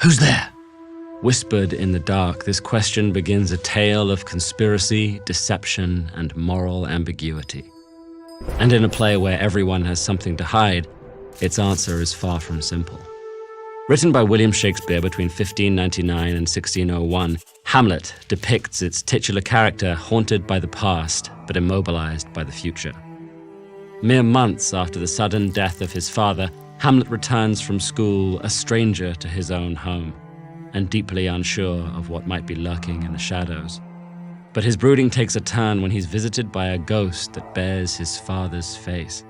Who's there? Whispered in the dark, this question begins a tale of conspiracy, deception, and moral ambiguity. And in a play where everyone has something to hide, its answer is far from simple. Written by William Shakespeare between 1599 and 1601, Hamlet depicts its titular character haunted by the past but immobilized by the future. Mere months after the sudden death of his father, Hamlet returns from school a stranger to his own home, and deeply unsure of what might be lurking in the shadows. But his brooding takes a turn when he's visited by a ghost that bears his father's face.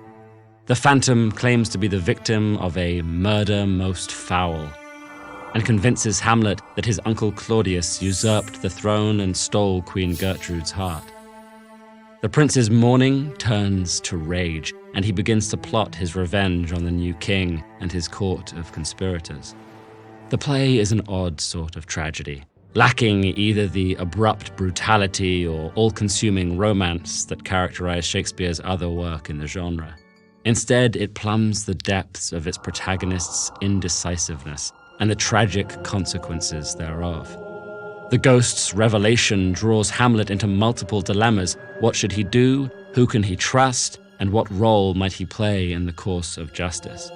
The phantom claims to be the victim of a murder most foul, and convinces Hamlet that his uncle Claudius usurped the throne and stole Queen Gertrude's heart. The prince's mourning turns to rage, and he begins to plot his revenge on the new king and his court of conspirators. The play is an odd sort of tragedy, lacking either the abrupt brutality or all-consuming romance that characterize Shakespeare's other work in the genre. Instead, it plumbs the depths of its protagonist's indecisiveness and the tragic consequences thereof. The ghost's revelation draws Hamlet into multiple dilemmas. What should he do? Who can he trust? And what role might he play in the course of justice?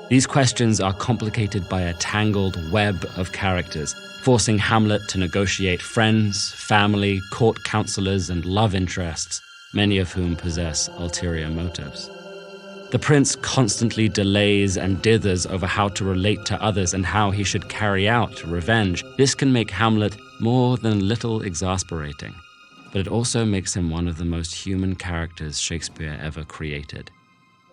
These questions are complicated by a tangled web of characters, forcing Hamlet to negotiate friends, family, court counselors, and love interests, many of whom possess ulterior motives. The prince constantly delays and dithers over how to relate to others and how he should carry out revenge. This can make Hamlet more than a little exasperating, but it also makes him one of the most human characters Shakespeare ever created.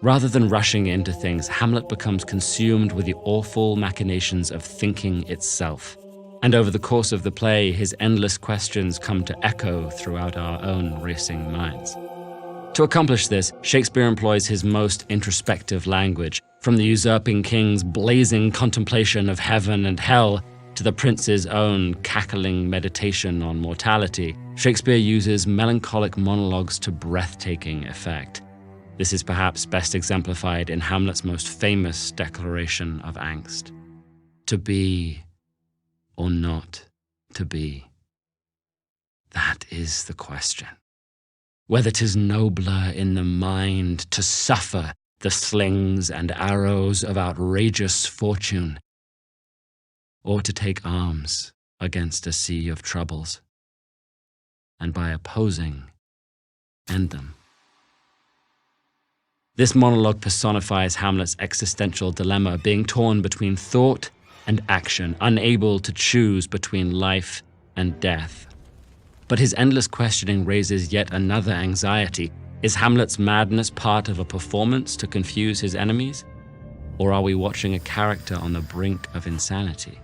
Rather than rushing into things, Hamlet becomes consumed with the awful machinations of thinking itself. And over the course of the play, his endless questions come to echo throughout our own racing minds. To accomplish this, Shakespeare employs his most introspective language, from the usurping king's blazing contemplation of heaven and hell to the prince's own cackling meditation on mortality. Shakespeare uses melancholic monologues to breathtaking effect. This is perhaps best exemplified in Hamlet's most famous declaration of angst. To be or not to be? That is the question. Whether 'tis nobler in the mind to suffer the slings and arrows of outrageous fortune, or to take arms against a sea of troubles, and by opposing, end them. This monologue personifies Hamlet's existential dilemma, being torn between thought and action, unable to choose between life and death. But his endless questioning raises yet another anxiety. Is Hamlet's madness part of a performance to confuse his enemies? Or are we watching a character on the brink of insanity?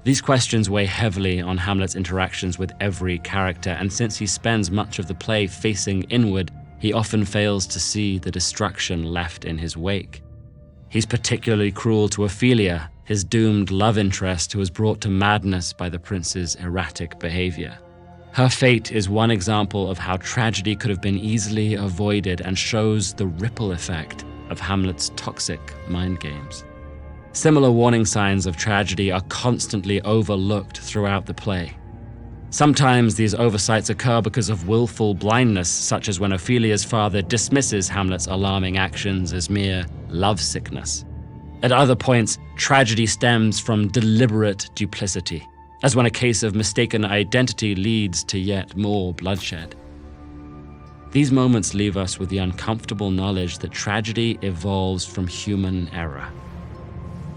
These questions weigh heavily on Hamlet's interactions with every character, and since he spends much of the play facing inward, he often fails to see the destruction left in his wake. He's particularly cruel to Ophelia, his doomed love interest who was brought to madness by the prince's erratic behavior. Her fate is one example of how tragedy could have been easily avoided and shows the ripple effect of Hamlet's toxic mind games. Similar warning signs of tragedy are constantly overlooked throughout the play. Sometimes these oversights occur because of willful blindness, such as when Ophelia's father dismisses Hamlet's alarming actions as mere lovesickness. At other points, tragedy stems from deliberate duplicity, as when a case of mistaken identity leads to yet more bloodshed. These moments leave us with the uncomfortable knowledge that tragedy evolves from human error,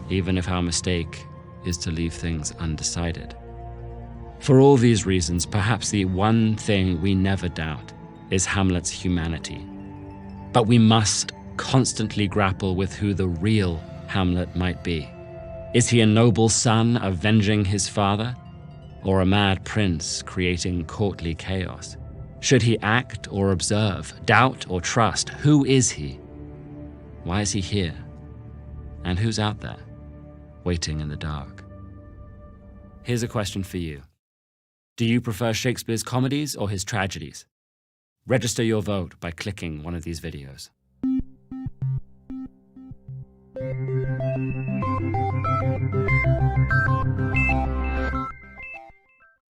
even if our mistake is to leave things undecided. For all these reasons, perhaps the one thing we never doubt is Hamlet's humanity. But we must constantly grapple with who the real Hamlet might be. Is he a noble son avenging his father, or a mad prince creating courtly chaos? Should he act or observe, doubt or trust? Who is he? Why is he here? And who's out there, waiting in the dark? Here's a question for you. Do you prefer Shakespeare's comedies or his tragedies? Register your vote by clicking one of these videos.